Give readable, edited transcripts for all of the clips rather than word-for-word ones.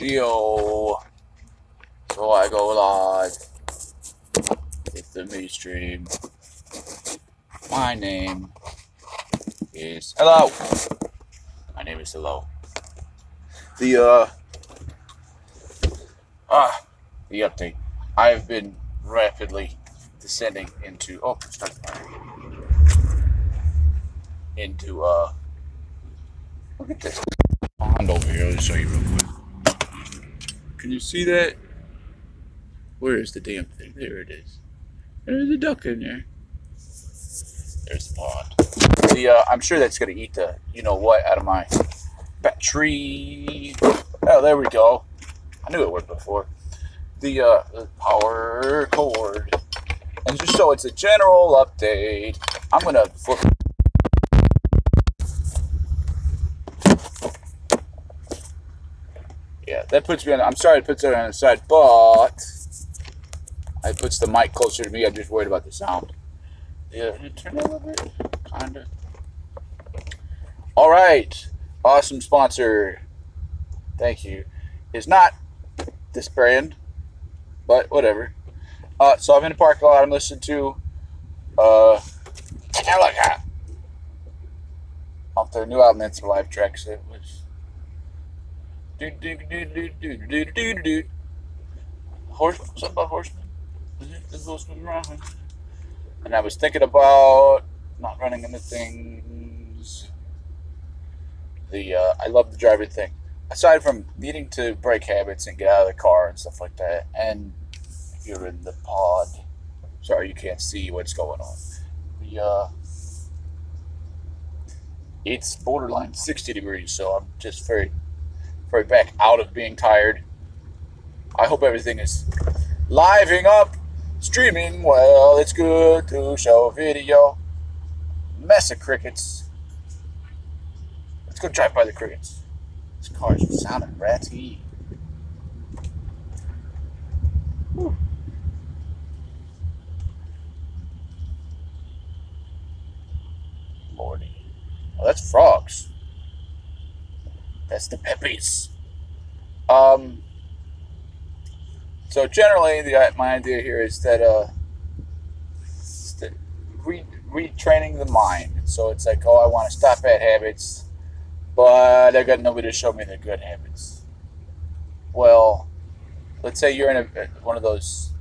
Yo, so I go live with the me stream. My name is Hello. My name is Hello. The update. I've been rapidly descending into look at this pond over here. Let me show you real quick. Can you see that? Where is the damn thing? There it is. There's a duck in there. There's the pond. I'm sure that's gonna eat the you-know-what out of my battery. Oh, there we go. I knew it worked before. The power cord. And just so it's a general update, I'm gonna flip. Yeah, that puts me on. I'm sorry it puts it on the side, but it puts the mic closer to me. I'm just worried about the sound. Yeah, turn it a little bit, kinda. All right, awesome sponsor. Thank you. It's not this brand, but whatever. So I'm in the parking lot. I'm listening to Metallica off their new album. It's a live tracks. It was something about horsemen. And I was thinking about not running into things. I love the driving thing. Aside from needing to break habits and get out of the car and stuff like that, and if you're in the pod, sorry you can't see what's going on. It's borderline 60 degrees, so I'm just very back out of being tired. I hope everything is living up, streaming well. It's good to show video. Mess of crickets. Let's go drive by the crickets. This car's sounding ratty. Whew. Lordy. Oh, that's frogs. That's the peppies. So generally, my idea here is that retraining the mind. So it's like, oh, I want to stop bad habits, but I got nobody to show me the good habits. Well, let's say you're in one of those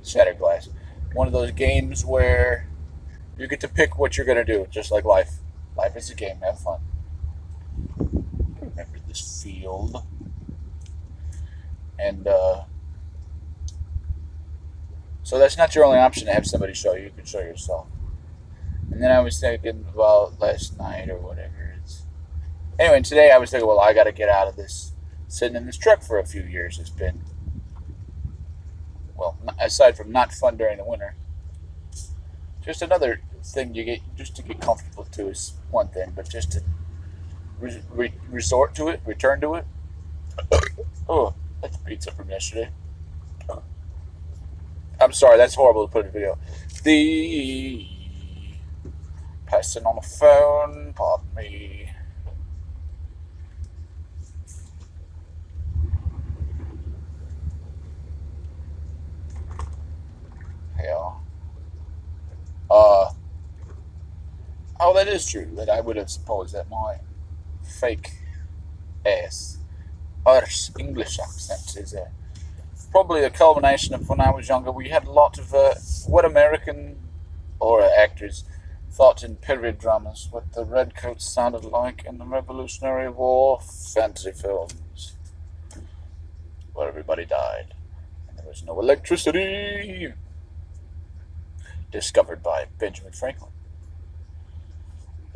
shattered glass, one of those games where you get to pick what you're going to do, just like life. Life is a game. Have fun. Remember this field. And so that's not your only option to have somebody show you. You can show yourself. And then I was thinking about last night or whatever. Anyway, today I was thinking, well, I got to get out of this sitting in this truck for a few years. It's been, well, aside from not fun during the winter, just another thing you get just to get comfortable to is one thing, but just to resort to it, return to it. Oh, that's pizza from yesterday. I'm sorry, that's horrible to put in a video. The passing on the phone, pardon me. Yeah. Oh, that is true. That I would have supposed that my fake ass Irish English accent is probably a culmination of when I was younger. We had a lot of what American or actors thought in period dramas, what the redcoats sounded like in the Revolutionary War fantasy films, where everybody died and there was no electricity. Discovered by Benjamin Franklin.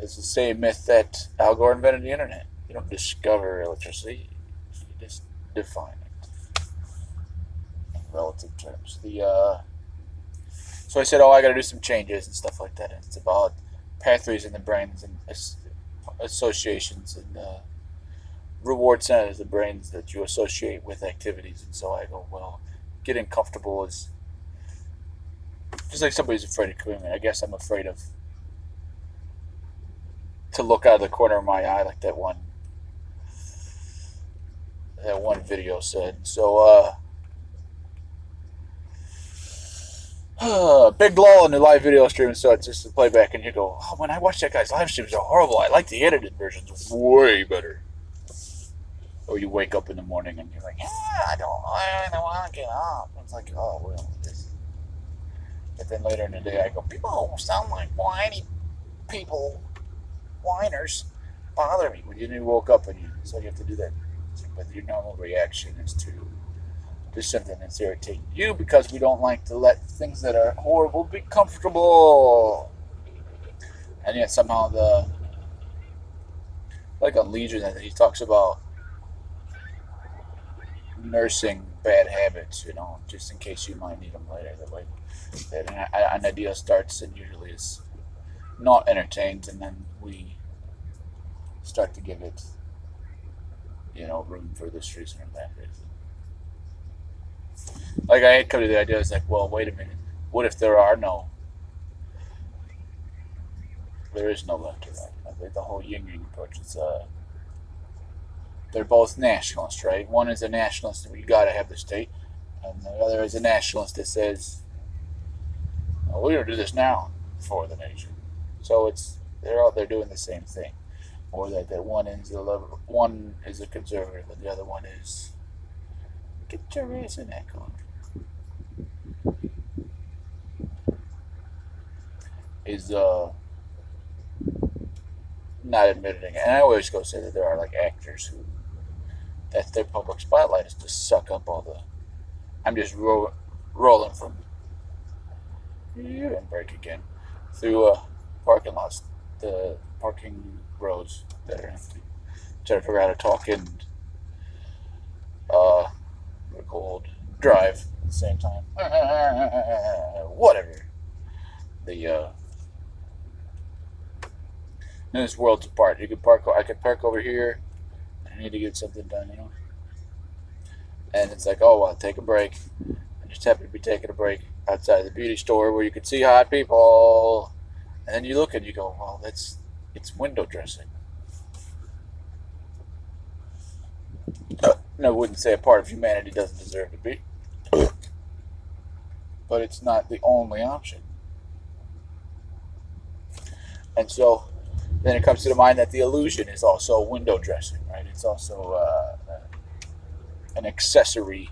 It's the same myth that Al Gore invented the internet. You don't discover electricity, you just define it in relative terms. So I said, oh, I got to do some changes and stuff like that. And it's about pathways in the brains and associations and reward centers of the brains that you associate with activities. And so I go, well, getting comfortable is just like somebody's afraid of commitment. I guess I'm afraid to look out of the corner of my eye like that one that one video said. So, big lull in the live video stream, so it's just a playback, and you go, oh, when I watch that guy's live streams, they're horrible. I like the edited versions way better. Or you wake up in the morning and you're like, yeah, I don't want to get up. It's like, oh, well, this. But then later in the day, I go, people sound like whiny people, whiners, bother me. When you woke up, and so you have to do that. But your normal reaction is to do something that's irritating you, because we don't like to let things that are horrible be comfortable. And yet somehow like on Legion, that he talks about nursing bad habits, just in case you might need them later. That way, that an idea starts and usually is not entertained, and then we start to give it, room for this reason or that reason. Like, I had come to the idea, it's like, well, wait a minute, what if there is no left or right? Like the whole yin-yang approach is, they're both nationalists, right? One is a nationalist that we gotta have the state, and the other is a nationalist that says, well, we're gonna do this now for the nation. So they're doing the same thing, or that one is a conservative and the other one is get your ass in that car. Is not admitting it. And I always go say that there are like actors who that's their public spotlight is to suck up all the. I'm just rolling from and break again through parking lots, the parking roads that are empty. Try to figure out how to talk and record, drive at the same time. Whatever. This world's apart. I could park over here. I need to get something done, And it's like, oh, well, take a break. I just happen to be taking a break outside the beauty store where you can see hot people. And then you look and you go, well, it's window dressing. No, I wouldn't say a part of humanity doesn't deserve to be. But it's not the only option. And so then it comes to the mind that the illusion is also window dressing, right? It's also an accessory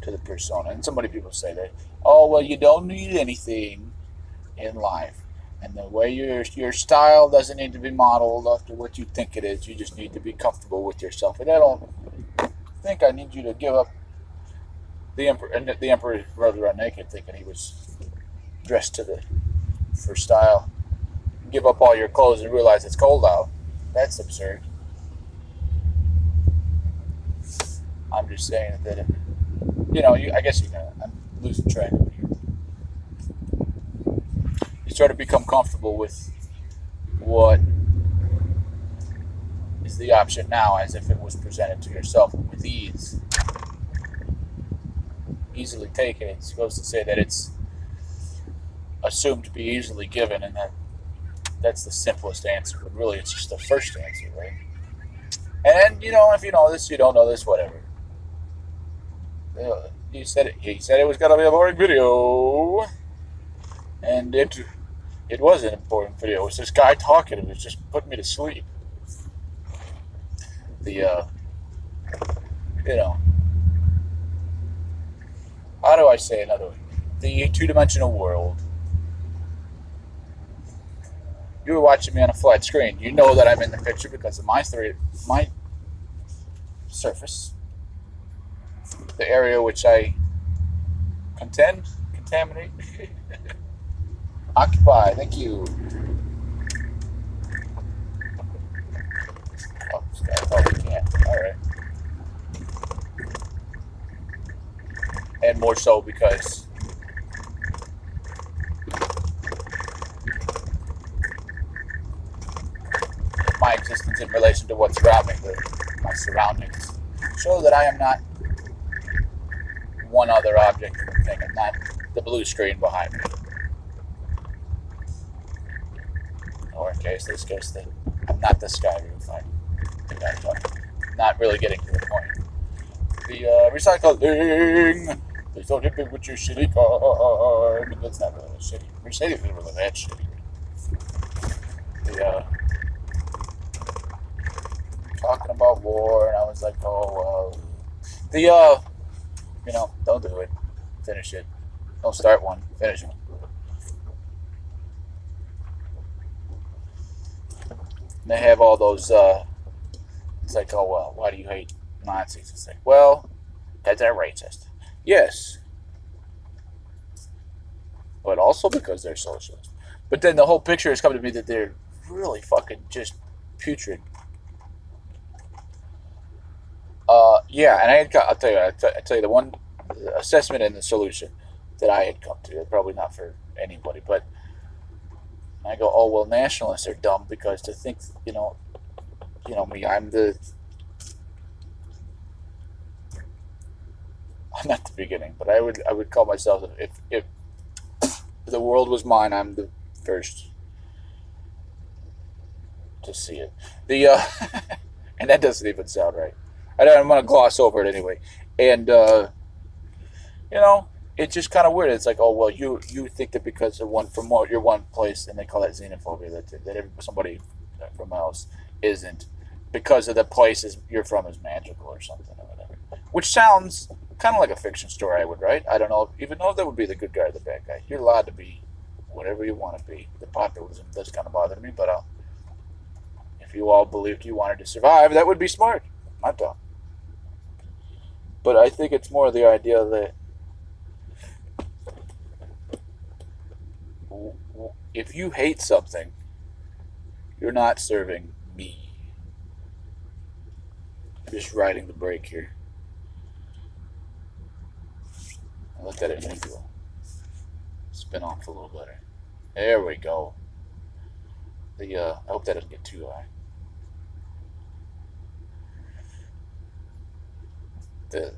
to the persona. And so many people say that, oh, well, you don't need anything in life. And the way your style doesn't need to be modeled after what you think it is. You just need to be comfortable with yourself. And I don't think I need you to give up the emperor. And the emperor rode around naked thinking he was dressed for style. Give up all your clothes and realize it's cold out. That's absurd. I'm just saying that, I guess I'm losing track of it here. You sort of become comfortable with what is the option now as if it was presented to yourself with ease. Easily taken. It's supposed to say that it's assumed to be easily given, and that's the simplest answer, but really it's just the first answer, right? And, if you know this, you don't know this, whatever. He said it was going to be a boring video. And it was an important video. It was this guy talking. It was just putting me to sleep. How do I say another way? The two-dimensional world. You were watching me on a flat screen. You know that I'm in the picture because of my surface, the area which I contaminate, occupy. Thank you. Oh, we can't. All right. And more so because my existence in relation to what's around me, my surroundings, show that I am not one other object in the thing. I'm not the blue screen behind me. Or in this case, I'm not the sky roof. I'm the guy talking. not really getting to the point. The recycling. Please don't hit me with your shitty car. That's not really shitty. Mercedes isn't really that shitty. The talking about war, and I was like, oh well. The you know, don't do it. Finish it. Don't start one. Finish one. And they have all those. It's like, oh well, why do you hate Nazis? It's like, well, because they're racist. Yes, but also because they're socialist. But then the whole picture has come to me that they're really fucking just putrid. Yeah, and I'll tell you the one assessment and the solution that I had come to. Probably not for anybody, but I go, oh well, nationalists are dumb because to think, you know me, I'm not the beginning, but I would call myself, if the world was mine, I'm the first to see it. The and that doesn't even sound right. I'm going to gloss over it anyway. And you know, it's just kind of weird. It's like, oh well, you think that because of you're one place, and they call that xenophobia, that somebody from else isn't, because of the places you're from is magical or something or whatever. Which sounds kind of like a fiction story I would write. I don't know, even though that would be the good guy or the bad guy. You're allowed to be whatever you want to be. The populism does kind of bother me, but if you all believed you wanted to survive, that would be smart. Not dumb. But I think it's more the idea that if you hate something, you're not serving me. I'm just riding the brake here. I let that individual spin off a little better. There we go. I hope that doesn't get too high. The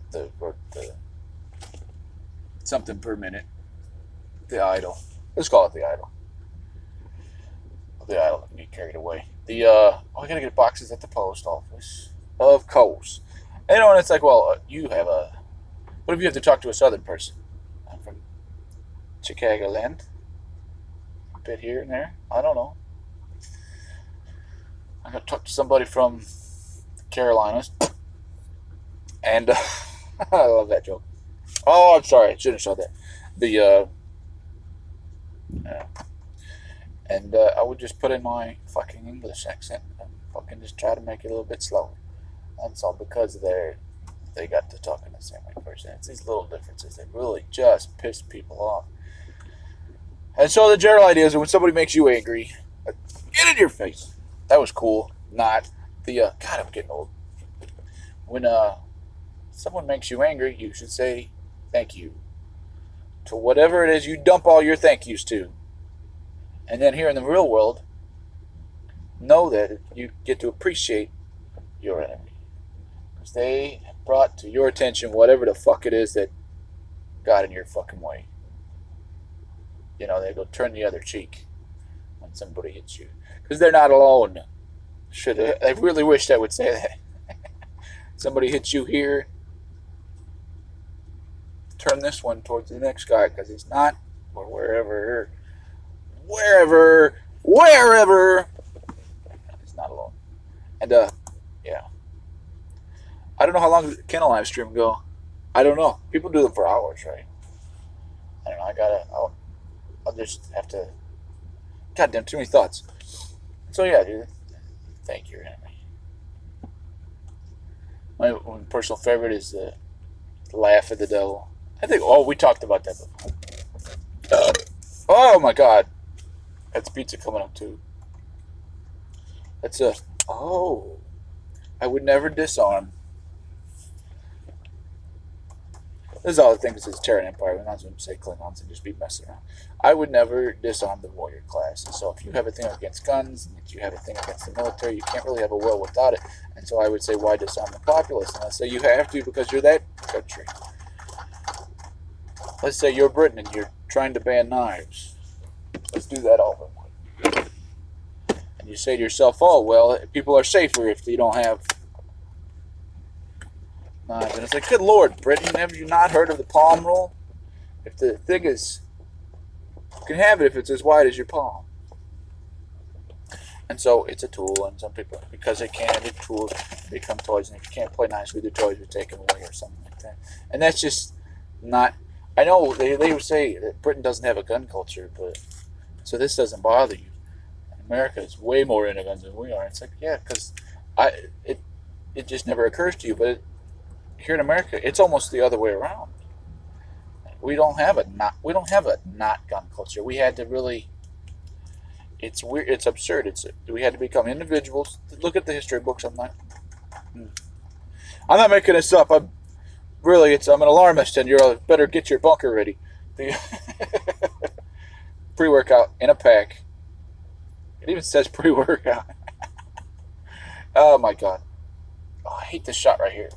something per minute. The idle. Let's call it the idle. The idle can get carried away. I gotta get boxes at the post office. Of course. And and it's like, well, what if you have to talk to a southern person? I'm from Chicagoland. A bit here and there. I don't know. I got to talk to somebody from the Carolinas. And I love that joke. Oh, I'm sorry. I shouldn't have said that. And I would just put in my fucking English accent and fucking just try to make it a little bit slower. That's all because they got to talking the same way person. It's these little differences that really just piss people off. And so the general idea is that when somebody makes you angry, get in your face. That was cool. Not God, I'm getting old. When someone makes you angry, you should say thank you to whatever it is you dump all your thank yous to. And then here in the real world, know that you get to appreciate your enemy. Because they brought to your attention whatever the fuck it is that got in your fucking way. They go turn the other cheek when somebody hits you. Because they're not alone. I really wish I would say that. Somebody hits you here, turn this one towards the next guy because he's not, or wherever, he's not alone. And yeah, I don't know how long can a live stream go. I don't know. People do them for hours, right? I don't know. I'll just have to. Goddamn, too many thoughts. So yeah, dude. Thank you, enemy. My one personal favorite is the laugh at the devil. I think. Oh, we talked about that before. Oh my God, that's pizza coming up too. That's a. Oh, I would never disarm. This is all the things as Terran Empire. We're not going to say Klingons and just be messing around. I would never disarm the warrior class. And so if you have a thing against guns, and if you have a thing against the military, you can't really have a world without it. And so I would say, why disarm the populace? And I say, you have to because you're that country. Let's say you're Britain and you're trying to ban knives. Let's do that all in one. And you say to yourself, oh, well, people are safer if they don't have And it's like, good Lord, Britain, have you not heard of the palm rule? If the thing is, you can have it if it's as wide as your palm. And so it's a tool, and some people, because they can't have the tools, become toys, and if you can't play nice with your toys, you take them away or something like that. And that's just not. I know they would say that Britain doesn't have a gun culture, but so this doesn't bother you. America is way more into guns than we are. It's like, yeah, because it just never occurs to you, but here in America, it's almost the other way around. We don't have a not gun culture. We had to really. It's weird. It's absurd. We had to become individuals. Look at the history books. I'm not making this up. I'm an alarmist, and you better get your bunker ready. The pre-workout in a pack. It even says pre-workout. Oh my god. Oh, I hate this shot right here.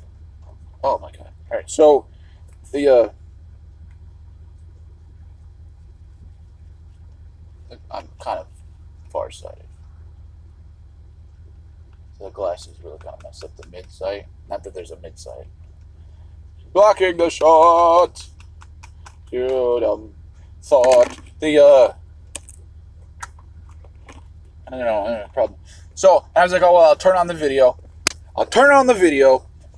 Oh my god. All right. So I'm kind of farsighted. So the glasses really kind of mess up the mid-sight. Not that there's a mid-sight. Blocking the shot. Dude, thought I don't know, problem. So I was like, oh well, I'll turn on the video.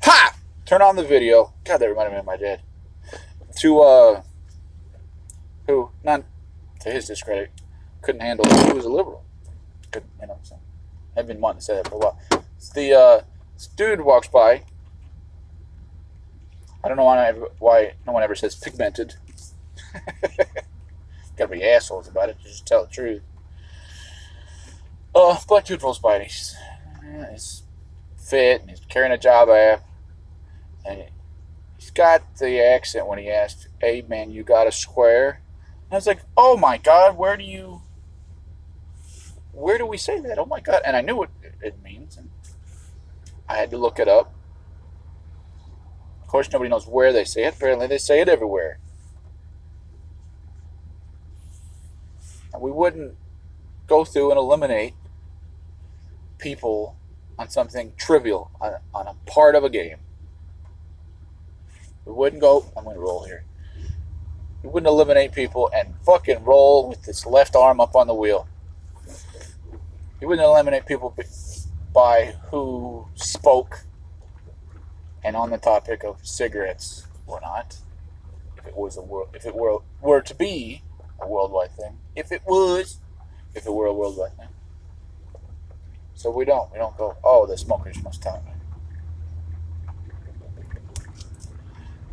Ha! Turn on the video. God, that reminded me of my dad. Who, not to his discredit, couldn't handle it. He was a liberal. Couldn't, so I've been wanting to say that for a while. This dude walks by. I don't know why no one ever says pigmented. Gotta be assholes about it. Just tell the truth. Black dude rolls by and he's fit and he's carrying a job app. And he's got the accent when he asked, "Hey man, you got a square?" And I was like, oh my god, where do we say that? Oh my god. And I knew what it means. And I had to look it up. Of course, nobody knows where they say it. Apparently, they say it everywhere. And we wouldn't go through and eliminate people on something trivial, on a part of a game. We wouldn't go, I'm going to roll here. We wouldn't eliminate people and fucking roll with this left arm up on the wheel. You wouldn't eliminate people by who spoke and on the topic of cigarettes or not. If it were to be a worldwide thing. If it were a worldwide thing. So we don't go, oh, the smokers must tell me.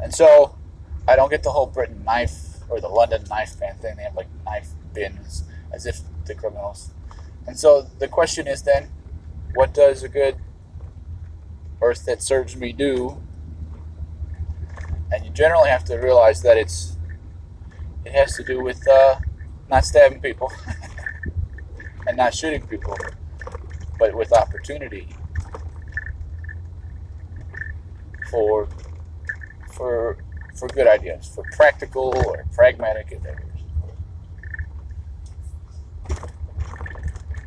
And so I don't get the whole Britain knife or the London knife ban thing. They have like knife bins as if the criminals. And so the question is then, what does a good earth that serves me do? And you generally have to realize that it has to do with not stabbing people and not shooting people, but with opportunity for good ideas, for practical or pragmatic endeavors.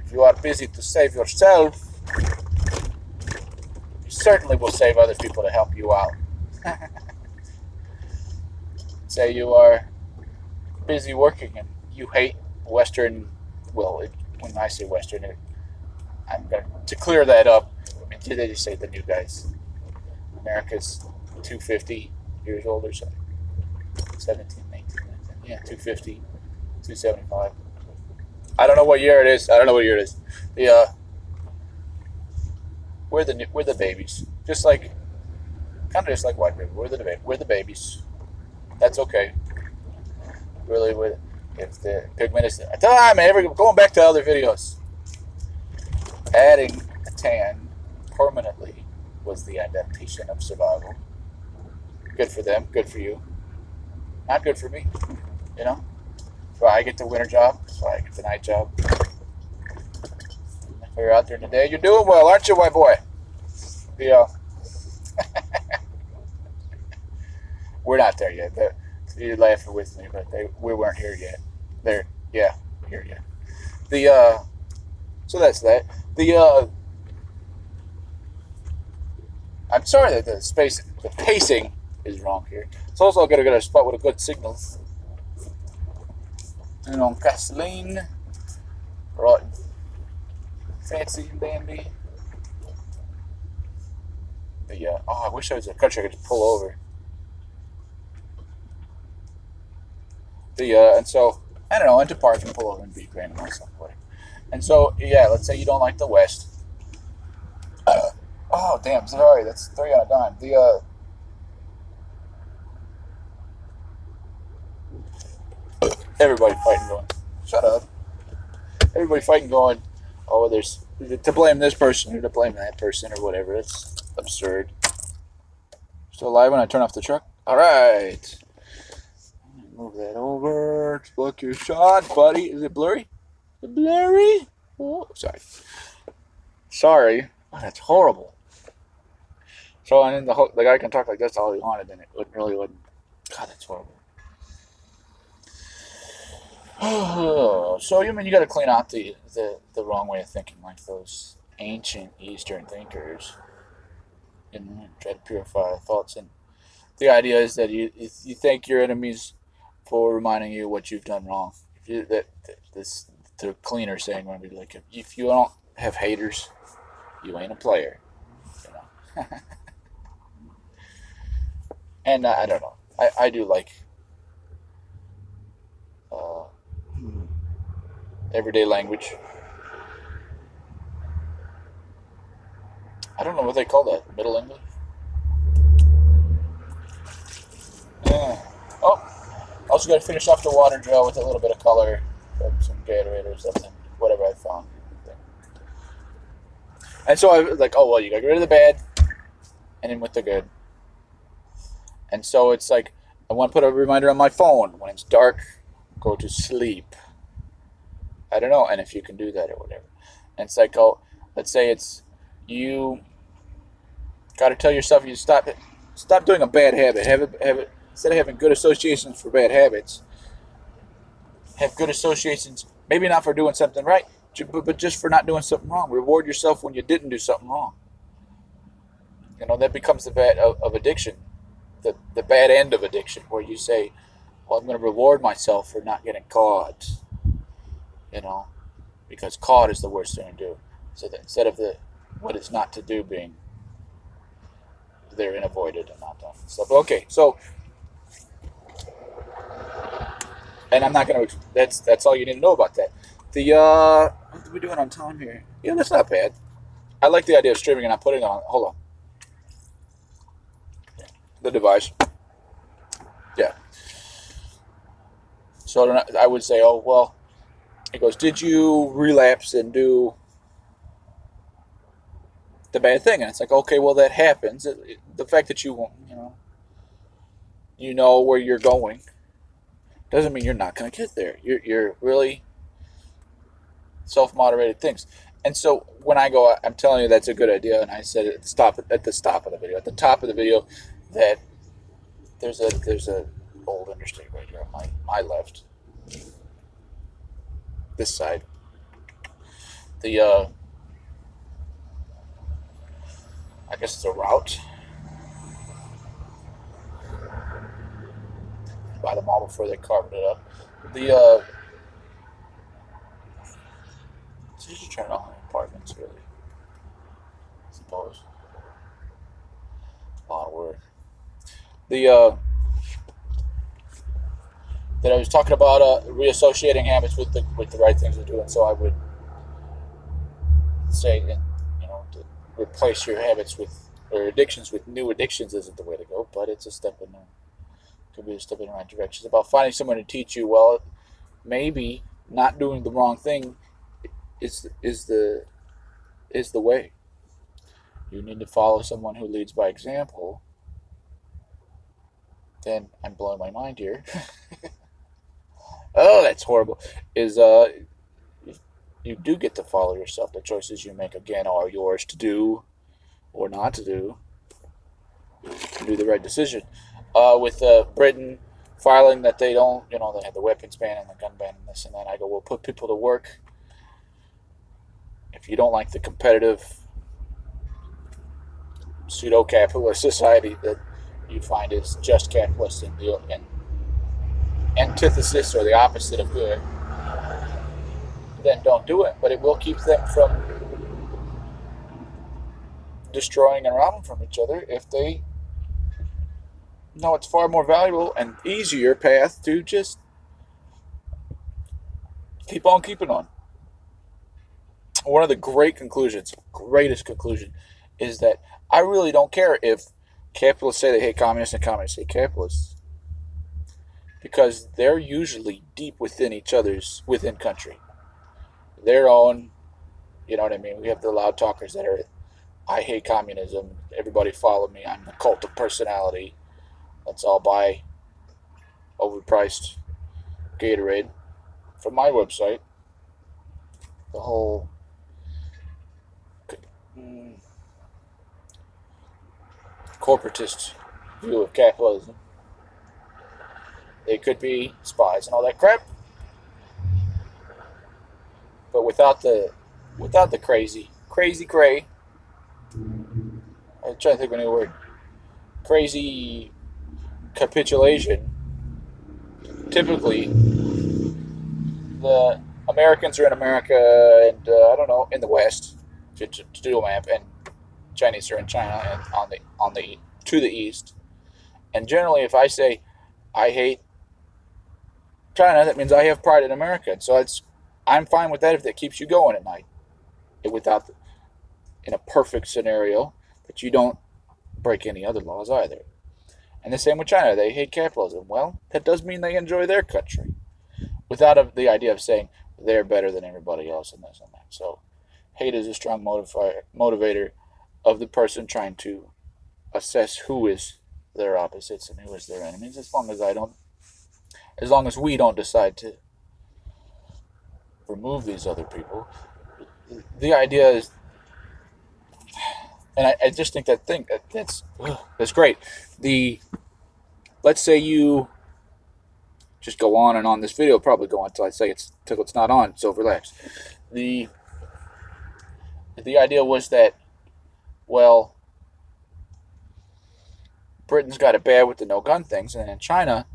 If you are busy to save yourself, you certainly will save other people to help you out. Say you are busy working and you hate Western, when I say Western, I'm going to clear that up. I mean, they just say the new guys. America's 250 years old or so. 17, 18, 19. Yeah, 250, 275. I don't know what year it is. We're the babies. Kind of just like white people. We're the babies. That's okay. Really, if the pigment is... going back to other videos. Adding a tan permanently was the adaptation of survival. Good for them, good for you. Not good for me, That's why I get the winter job. That's why I get the night job. If you're out there today, you're doing well, aren't you, white boy? Yeah. We're not there yet. You're laughing with me, but we weren't here yet. Here yet. So that's that. I'm sorry that the pacing is wrong here. It's also got to get a spot with a good signal. And on gasoline, right, fancy and dandy. But yeah, oh, I wish I was in a country I could just pull over. But yeah, and so I don't know, into park and pull over and be random or something. And so yeah, let's say you don't like the West. Oh damn, sorry, that's 3 on a dime. Everybody fighting going. Shut up. Everybody fighting going. Oh, there's to blame this person or to blame that person or whatever. It's absurd. Still alive when I turn off the truck? Alright. Move that over. Look your shot, buddy. Is it blurry? Is it blurry? Oh, sorry. Sorry. Oh, that's horrible. So, and then the guy can talk like that's all he wanted, and it really wouldn't. God, that's horrible. So, you mean you got to clean out the wrong way of thinking, like those ancient Eastern thinkers, and try to purify thoughts. And the idea is that you thank your enemies for reminding you what you've done wrong. This the cleaner saying would be like, if you don't have haters, you ain't a player. You know. And I don't know. I do like everyday language. I don't know what they call that. Middle English? Yeah. Oh, also got to finish off the water drill with a little bit of color from some Gatorade or something. Whatever I found. And so I was like, oh, well, you got to get rid of the bad and in with the good. And so it's like, I want to put a reminder on my phone. When it's dark, go to sleep. I don't know. And if you can do that or whatever. And it's like, oh, let's say it's you got to tell yourself you stop doing a bad habit. Have it instead of having good associations for bad habits, have good associations, maybe not for doing something right, but just for not doing something wrong. Reward yourself when you didn't do something wrong. You know, that becomes the bad of addiction, the bad end of addiction, where you say, well, I'm going to reward myself for not getting caught, you know, because caught is the worst thing to do. So that instead of what is not to do being therein avoided and not done. So, okay, so, and I'm not going to, that's all you need to know about that. What are we doing on time here? Yeah, that's not bad. I like the idea of streaming and not putting it on, hold on. The device. Yeah. So I would say, oh, well, it goes, did you relapse and do the bad thing? And it's like, okay, well, that happens. The fact that you know where you're going doesn't mean you're not going to get there. You're really self-moderated things. And so when I go, I'm telling you that's a good idea, and I said at the top of the video, that there's a old interstate right here on my left, this side. I guess it's a route. Buy them all before they carved it up. So you should turn on apartments, really. I suppose. A lot of work. That I was talking about reassociating habits with the right things to do, and so I would say, to replace your habits or addictions with new addictions isn't the way to go, but it's a step in could be a step in the right direction. It's about finding someone to teach you. Well, maybe not doing the wrong thing is the way. You need to follow someone who leads by example. Then I'm blowing my mind here. Oh, that's horrible. You do get to follow yourself. The choices you make, again, are yours to do or not to do. To do the right decision. With Britain filing that they don't, they have the weapons ban and the gun ban and this and that, I go, well, put people to work. If you don't like the competitive pseudo-capitalist society that you find is just capitalist and the antithesis or the opposite of good, then don't do it. But it will keep them from destroying and robbing from each other if they know it's far more valuable and easier path to just keep on keeping on. One of the greatest conclusion, is that I really don't care if capitalists say they hate communists and communists hate capitalists, because they're usually deep within country. Their own, you know what I mean? We have the loud talkers that are, I hate communism, everybody follow me, I'm the cult of personality, let's all buy overpriced Gatorade from my website. The whole corporatist view of capitalism. They could be spies and all that crap, but without the crazy cray. I'm trying to think of a new word. Crazy capitulation. Typically, the Americans are in America, and I don't know, in the West, to do a map, and Chinese are in China, and to the east. And generally, if I say I hate China, that means I have pride in America. And so I'm fine with that if that keeps you going at night. In a perfect scenario, that you don't break any other laws either. And the same with China. They hate capitalism. Well, that does mean they enjoy their country, without the idea of saying they're better than everybody else and this and that. So hate is a strong motivator of the person trying to assess who is their opposites and who is their enemies, as long as we don't decide to remove these other people. The idea is, and I just think that's great. Let's say you just go on and on. This video will probably go on until it's not on, so relax. The idea was that, well, Britain's got it bad with the no-gun things, and in China,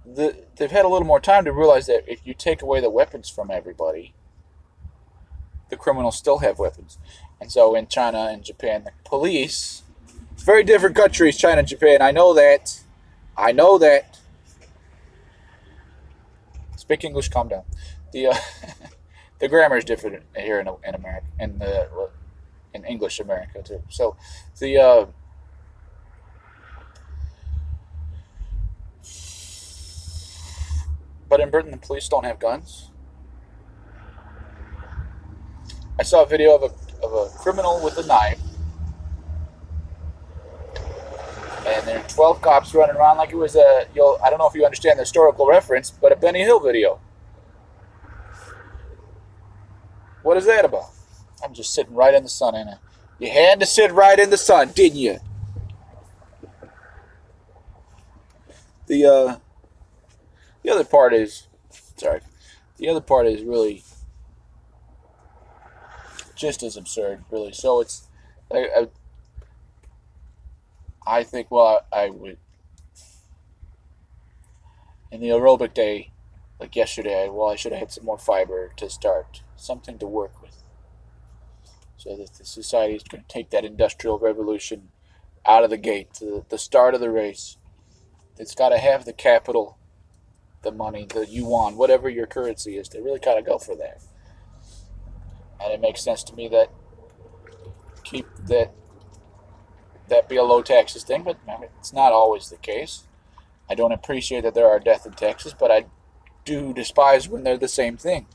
they've had a little more time to realize that if you take away the weapons from everybody, the criminals still have weapons. And so in China and Japan, the police, very different countries, China and Japan, I know that. Speak English, calm down. The grammar is different here in America, in English America too. So but in Britain, the police don't have guns. I saw a video of a criminal with a knife, and there are 12 cops running around like it was I don't know if you understand the historical reference, but a Benny Hill video. What is that about? I'm just sitting right in the sun, ain't I? You had to sit right in the sun, didn't you? The other part is really just as absurd, really. So it's, I think, well, I would, in the aerobic day, like yesterday, I should have had some more fiber to start, something to work with, so that the society is going to take that industrial revolution out of the gate, to the start of the race. It's got to have the capital, the money, the yuan, whatever your currency is. They really got to go for that. And it makes sense to me that that be a low taxes thing, but I mean, it's not always the case. I don't appreciate that there are death and taxes, but I do despise when they're the same thing.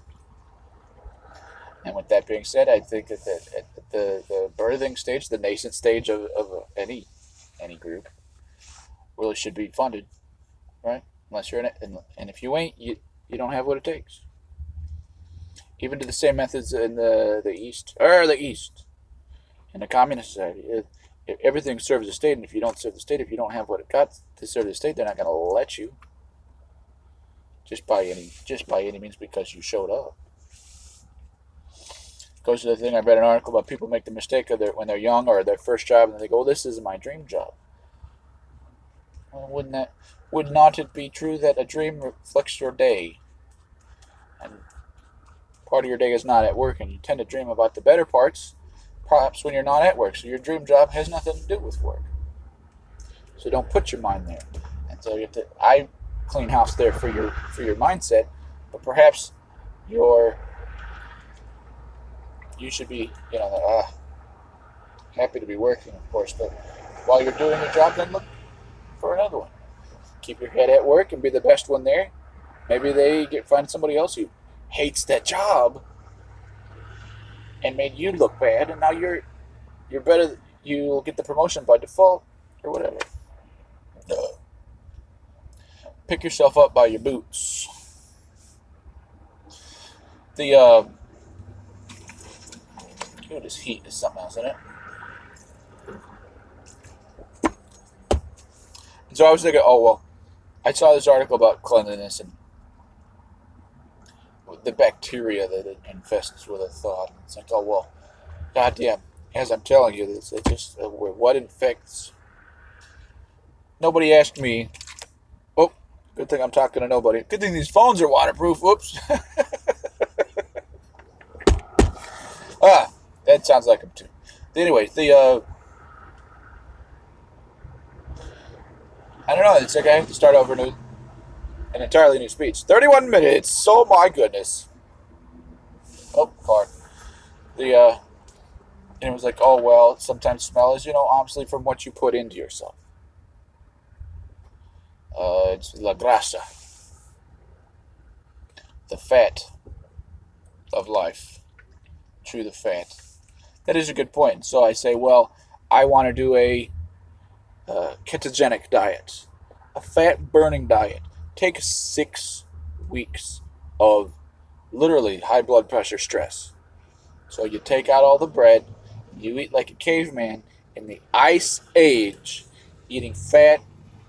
And with that being said, I think that the birthing stage, the nascent stage of any group, really should be funded, right? Unless you're in it, and if you ain't, you don't have what it takes. Even to the same methods in the East, in the communist society, if everything serves the state, and if you don't serve the state, if you don't have what it got to serve the state, they're not going to let you. Just by any means, because you showed up. goes to the thing. I read an article about people make the mistake of when they're young or their first job, and they go, "Oh, this is my dream job." Well, would not it be true that a dream reflects your day, and part of your day is not at work, and you tend to dream about the better parts, perhaps when you're not at work. So your dream job has nothing to do with work. So don't put your mind there. And so you have to. I clean house there for your mindset, but perhaps you should be happy to be working, of course, but while you're doing your job, then look for another one. Keep your head at work and be the best one there. Maybe find somebody else who hates that job and made you look bad, and now you're better. You'll get the promotion by default or whatever. Pick yourself up by your boots. This heat is something else, isn't it? And so I was thinking, oh well, I saw this article about cleanliness and the bacteria that it infests with a thought. It's like, oh well, goddamn. As I'm telling you, it's just what infects. Nobody asked me. Oh, good thing I'm talking to nobody. Good thing these phones are waterproof. Whoops. That sounds like them too. Anyways, I don't know. It's like I have to start over an entirely new speech. 31 minutes. Oh my goodness. Oh, car. And it was like, oh well. Sometimes smell is, obviously from what you put into yourself. It's la grasa, the fat of life. Chew the fat. That is a good point. So I say, well, I want to do a ketogenic diet, a fat-burning diet. Take 6 weeks of literally high blood pressure stress. So you take out all the bread, you eat like a caveman in the ice age, eating fat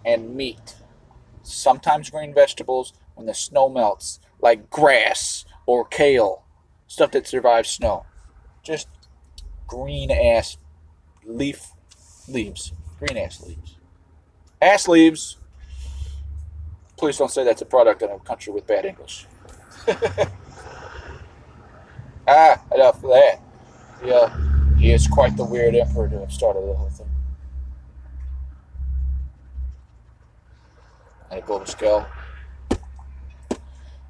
and meat. Sometimes green vegetables when the snow melts, like grass or kale, stuff that survives snow. Just green-ass leaves. Green-ass leaves. Ass leaves. Please don't say that's a product in a country with bad English. Enough of that. Yeah, he is quite the weird emperor to have started the whole thing. On a global scale.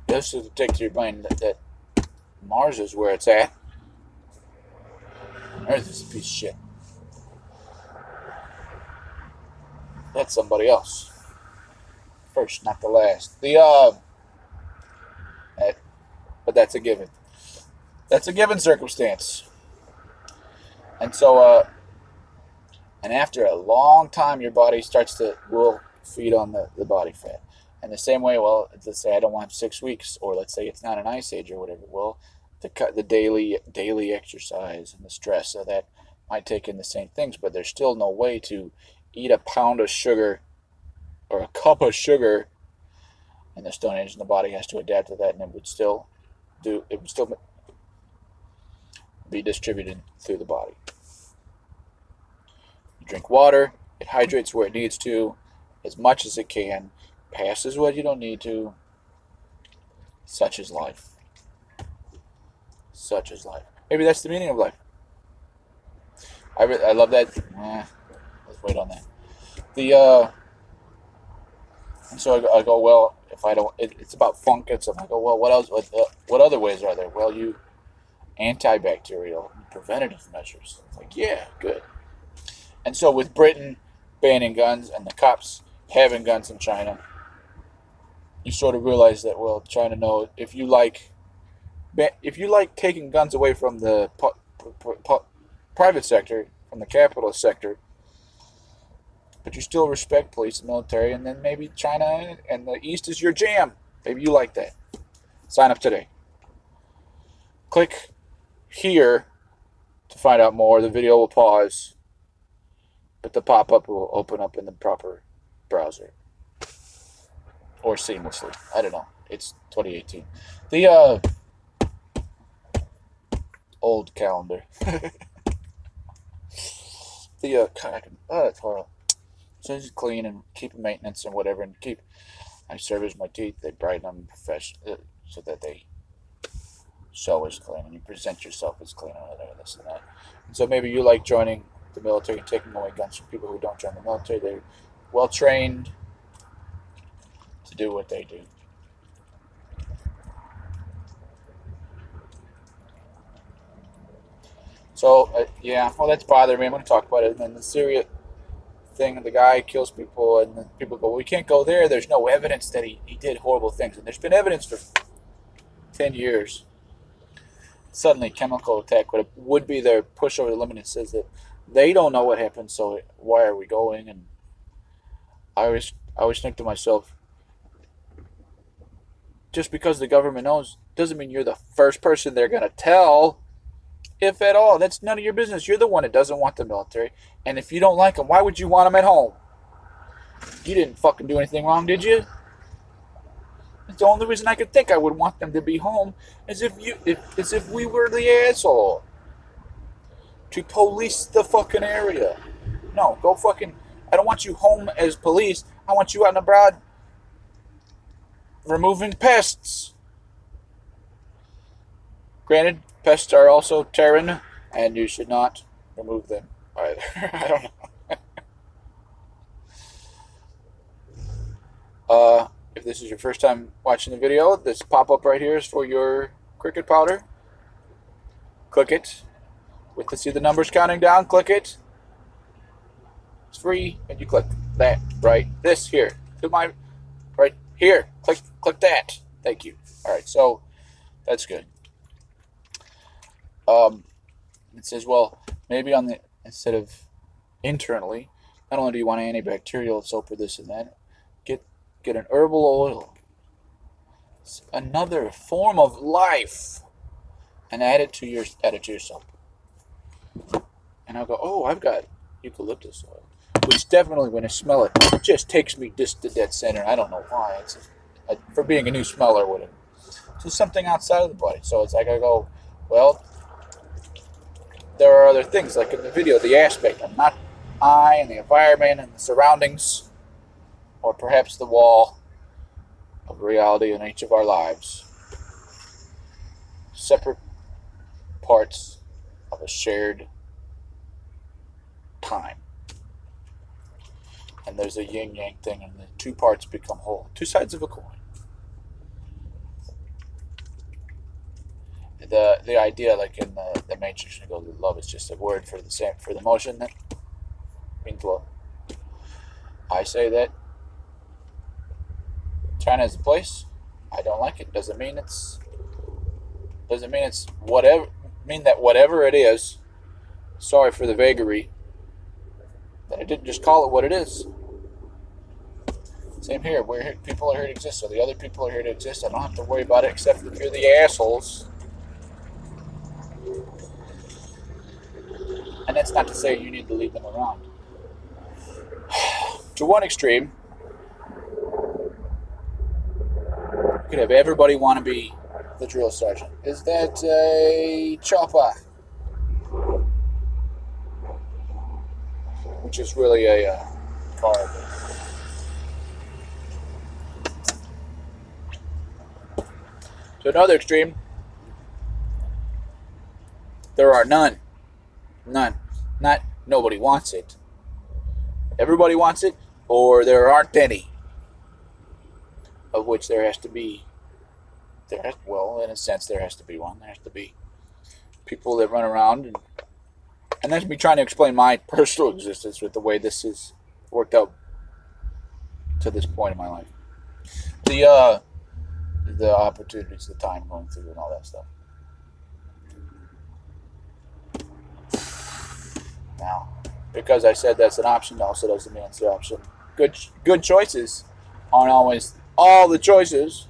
Just to take to your mind that Mars is where it's at. Earth is a piece of shit. That's somebody else. First, not the last. But that's a given. That's a given circumstance. And so, and after a long time, your body will feed on the body fat. And the same way, well, let's say I don't want 6 weeks, or let's say it's not an ice age or whatever. Well, the daily exercise and the stress of that might take in the same things, but there's still no way to eat a pound of sugar or a cup of sugar in the Stone Age, and the body has to adapt to that, and it would still be distributed through the body. You drink water, it hydrates where it needs to, as much as it can, passes what you don't need to. Such is life. Such is life. Maybe that's the meaning of life. I love that. Let's wait on that. And so I go, well, if I don't, it's about funk and stuff. I go, well, what else? What other ways are there? Well, antibacterial preventative measures. It's like, yeah, good. And so with Britain banning guns and the cops having guns in China, you sort of realize that, well, China knows if you like taking guns away from the private sector, from the capitalist sector, but you still respect police and military, and then maybe China and the East is your jam. Maybe you like that. Sign up today. Click here to find out more. The video will pause, but the pop-up will open up in the proper browser. Or seamlessly. I don't know. It's 2018. old calendar. It's horrible. So just clean and keep maintenance and whatever, and keep. I service my teeth. They brighten them so that they show as clean, and you present yourself as clean and whatever this and that. And so maybe you like joining the military and taking away guns from people who don't join the military. They're well trained to do what they do. So yeah, well, that's bothering me. I'm going to talk about it. And then the Syria thing, the guy kills people, and then people go, well, we can't go there. There's no evidence that he did horrible things. And there's been evidence for 10 years. Suddenly, chemical attack would be their push over the limit, and says that they don't know what happened, so why are we going? And I always think to myself, just because the government knows doesn't mean you're the first person they're going to tell. If at all, that's none of your business. You're the one that doesn't want the military. And if you don't like them, why would you want them at home? You didn't fucking do anything wrong, did you? It's the only reason I could think I would want them to be home is if we were the asshole. To police the fucking area. No, go fucking... I don't want you home as police. I want you out and abroad removing pests. Granted, pests are also Terran, and you should not remove them either. I don't know. If this is your first time watching the video, this pop-up right here is for your cricket powder. Click it. Wait to see the numbers counting down. Click it. It's free, and you click that right. This here to my right here. Click that. Thank you. All right, so that's good. It says, well, maybe instead of internally, not only do you want antibacterial soap or this and that, get an herbal oil. It's another form of life, and add it to your soap. And I'll go, oh, I've got eucalyptus oil, which definitely, when I smell it, just takes me just to dead center. I don't know why. It's for being a new smeller, whatever. So something outside of the body. So it's like I go, well, there are other things, like in the video, the aspect. I'm not I and the environment and the surroundings, or perhaps the wall of reality in each of our lives. Separate parts of a shared time. And there's a yin-yang thing, and the two parts become whole. Two sides of a coin. The idea, like in the Matrix, you go, love is just a word for the motion that means love. I say that China is a place. I don't like it. Doesn't mean it's whatever. Mean that whatever it is. Sorry for the vagary. That I didn't just call it what it is. Same here. We're here. People are here to exist, so the other people are here to exist. I don't have to worry about it, except if you're the assholes. And that's not to say you need to leave them around. To one extreme, you could have everybody want to be the drill sergeant. Is that a chopper? Which is really a car. To another extreme, there are none. None. Not nobody wants it. Everybody wants it, or there aren't any. Of which there has to be. Well, in a sense, there has to be one. There has to be people that run around, and that's me trying to explain my personal existence with the way this has worked out to this point in my life. The opportunities, the time going through, and all that stuff. Now, because I said that's an option, also doesn't mean it's the option. Good choices aren't always all the choices.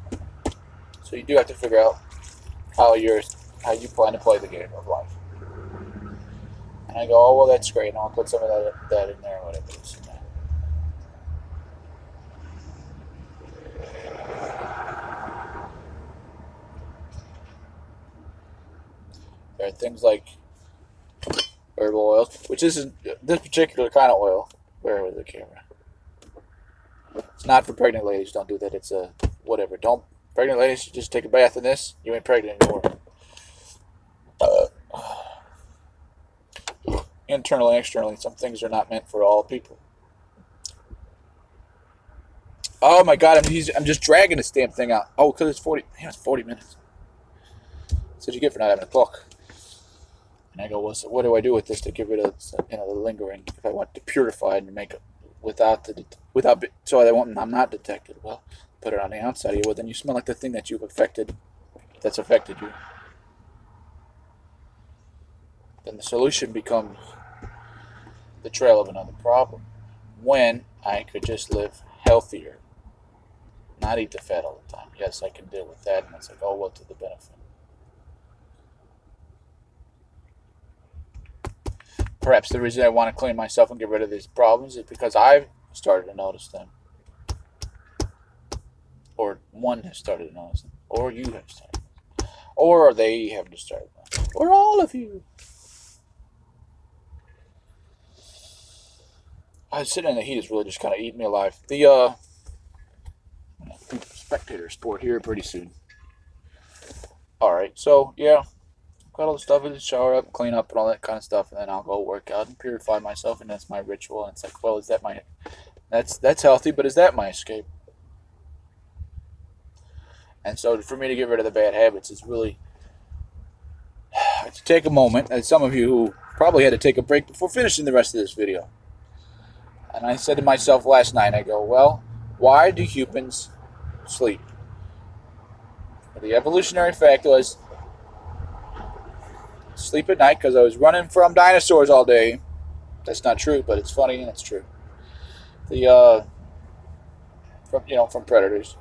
So you do have to figure out how you plan to play the game of life. And I go, oh, well, that's great. And I'll put some of that in there, whatever it is. There are things like herbal oils, which isn't this particular kind of oil. Where was the camera? It's not for pregnant ladies. Don't do that. It's a whatever. Don't pregnant ladies. You just take a bath in this. You ain't pregnant anymore. Internally and externally, some things are not meant for all people. Oh my God! I'm just dragging this damn thing out. Oh, because it's 40. Man, it's 40 minutes. That's what you get for not having a clock. And I go, well, so what do I do with this to get rid of the lingering? If I want to purify it and make it without so I'm not detected. Well, put it on the outside of you. Well, then you smell like the thing that you've affected. That's affected you. Then the solution becomes the trail of another problem. When I could just live healthier, not eat the fat all the time. Yes, I can deal with that, and it's like, oh, well, to the benefit. Perhaps the reason I want to clean myself and get rid of these problems is because I've started to notice them. Or one has started to notice them. Or you have started. Or they have just started. Or all of you. I was sitting in the heat is really just kind of eating me alive. The spectator sport here pretty soon. Alright, so yeah. Got all the stuff in the shower up, clean up, and all that kind of stuff, and then I'll go work out and purify myself, and that's my ritual. And it's like, well, is that my? That's healthy, but is that my escape? And so, for me to get rid of the bad habits is really to take a moment. And some of you who probably had to take a break before finishing the rest of this video. And I said to myself last night, I go, well, why do humans sleep? The evolutionary fact was. Sleep at night because I was running from dinosaurs all day. That's not true, but it's funny and it's true. From predators,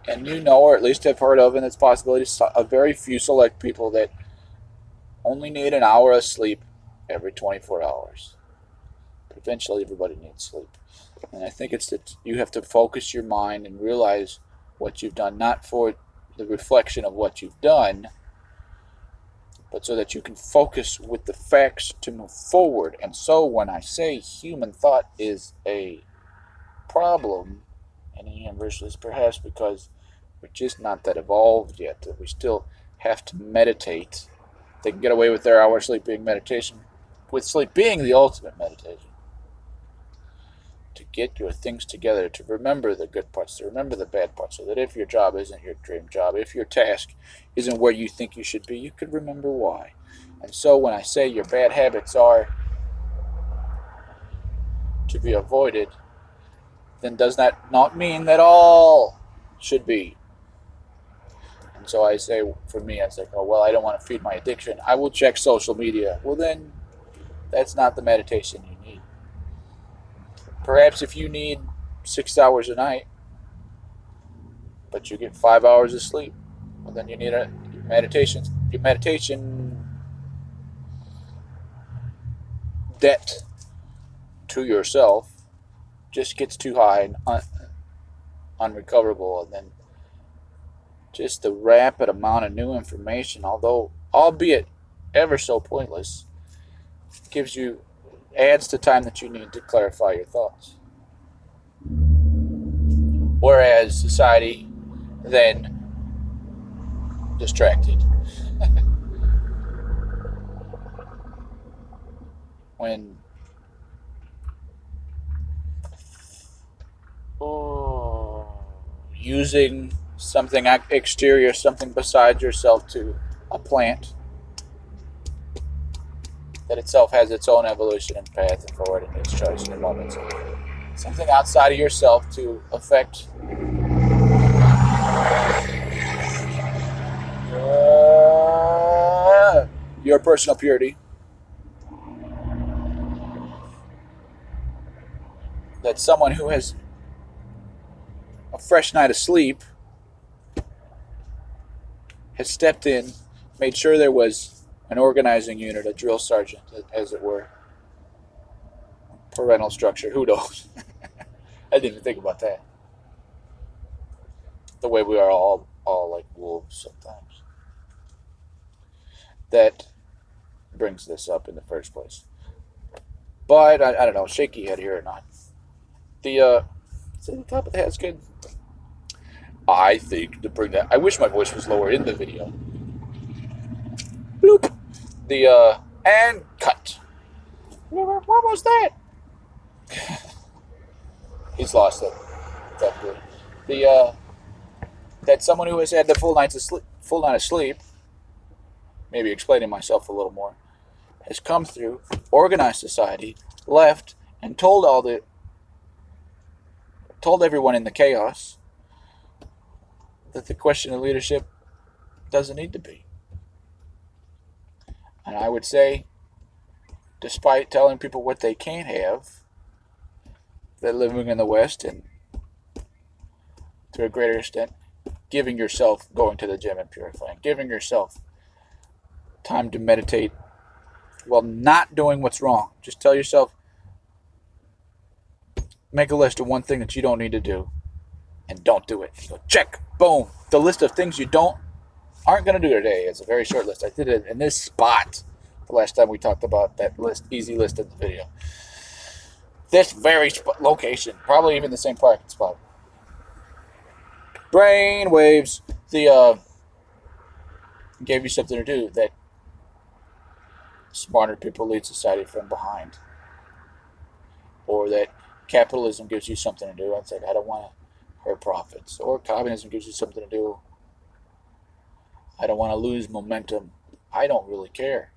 and or at least have heard of, and it's possibility a very few select people that only need an hour of sleep every 24 hours. But eventually, everybody needs sleep, and I think it's that you have to focus your mind and realize what you've done, not for the reflection of what you've done. But so that you can focus with the facts to move forward. And so when I say human thought is a problem in the universe, it's perhaps because we're just not that evolved yet. That we still have to meditate. They can get away with their hour sleep being meditation, with sleep being the ultimate meditation. To get your things together, to remember the good parts, to remember the bad parts, so that if your job isn't your dream job, if your task isn't where you think you should be, you could remember why. And so when I say your bad habits are to be avoided, then does that not mean that all should be? And so I say, for me, I say, oh, well, I don't want to feed my addiction. I will check social media. Well, then that's not the meditation you need. Perhaps if you need 6 hours a night, but you get 5 hours of sleep, well, then you need your meditation debt to yourself just gets too high and unrecoverable, and then just the rapid amount of new information, although albeit ever so pointless, adds to time that you need to clarify your thoughts. Whereas society then distracted. When using something exterior, something besides yourself to a plant that itself has its own evolution and path and forward and its choice and moments. Something outside of yourself to affect your personal purity. That someone who has a fresh night of sleep has stepped in, made sure there was an organizing unit, a drill sergeant, as it were. Parental structure, who knows? I didn't even think about that. The way we are all like wolves sometimes. that brings this up in the first place. But I don't know, shaky head here or not. The top of the hat's good. I think to bring that, I wish my voice was lower in the video. Bloop. And cut. What was that? He's lost it. That someone who has had the full night of sleep, maybe explaining myself a little more, has come through, organized society, left, and told everyone in the chaos that the question of leadership doesn't need to be. And I would say, despite telling people what they can't have, that living in the West and to a greater extent, giving yourself going to the gym and purifying, giving yourself time to meditate while not doing what's wrong. Just tell yourself, make a list of one thing that you don't need to do and don't do it. So check, boom. The list of things you aren't going to do today is a very short list. I did it in this spot the last time we talked about that list, easy list in the video. This very location, probably even the same parking spot. Brain waves. Gave you something to do that smarter people lead society from behind. Or that capitalism gives you something to do. I said, I don't want to hurt profits. Or communism gives you something to do. I don't want to lose momentum. I don't really care.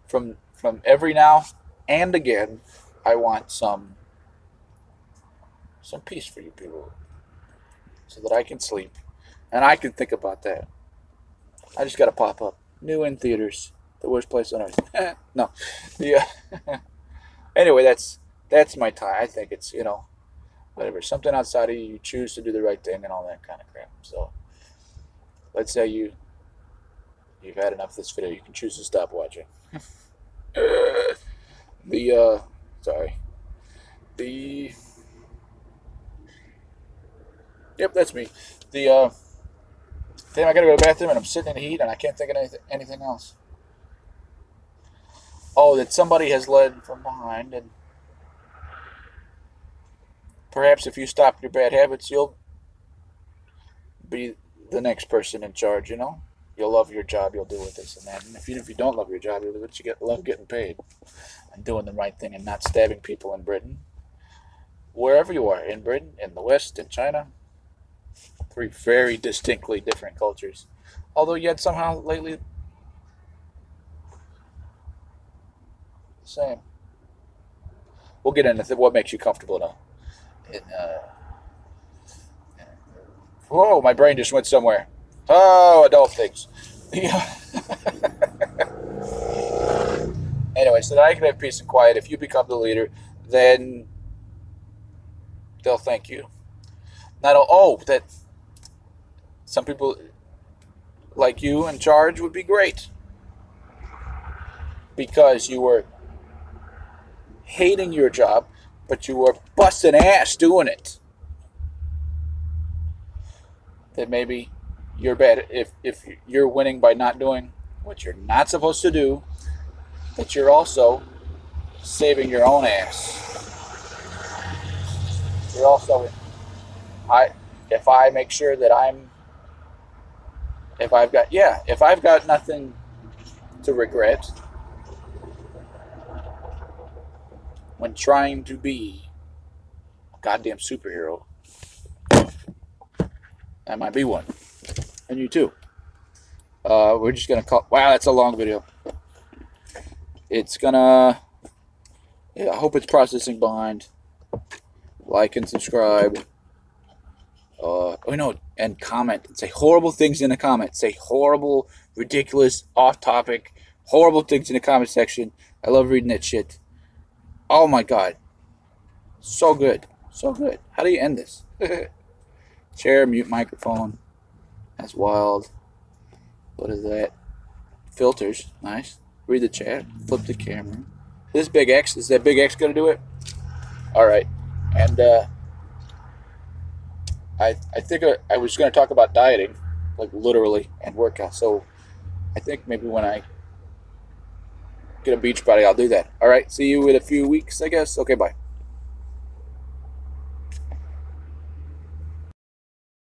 From every now and again, I want some peace for you people, so that I can sleep and I can think about that. I just got to pop up. New in theaters, the worst place on earth. No, anyway, that's my time. I think it's whatever, something outside of you. You choose to do the right thing and all that kind of crap. So let's say you've had enough of this video. You can choose to stop watching. Yep, that's me. Damn, I gotta go to the bathroom and I'm sitting in the heat and I can't think of anything else. Oh, that somebody has led from behind, and perhaps if you stop your bad habits, you'll be the next person in charge, You'll love your job, you'll do with this and that. And if you don't love your job, you'll love getting paid and doing the right thing and not stabbing people in Britain. Wherever you are, in Britain, in the West, in China. 3 very distinctly different cultures. Although yet somehow lately the same. We'll get into what makes you comfortable now. Whoa, my brain just went somewhere. Oh, adult things. Anyway, so that I can have peace and quiet. If you become the leader, then they'll thank you. That some people like you in charge would be great. Because you were hating your job, but you were busting ass doing it. That maybe you're bad if you're winning by not doing what you're not supposed to do, that you're also saving your own ass. You're also, if I make sure that if I've got nothing to regret when trying to be a goddamn superhero, I might be one. And you too. We're just going to call... Wow, that's a long video. It's going to... Yeah, I hope it's processing behind. Like and subscribe. And comment. And say horrible things in the comments. Say horrible, ridiculous, off-topic, horrible things in the comment section. I love reading that shit. Oh my god. So good. So good. How do you end this? Share, mute microphone. That's wild. What is that? Filters. Nice. Read the chat. Flip the camera. This big X. Is that big X going to do it? Alright. And I think I was going to talk about dieting like literally, and work out. So I think maybe when I get a beach body, I'll do that. All right, see you in a few weeks, I guess. Okay, bye.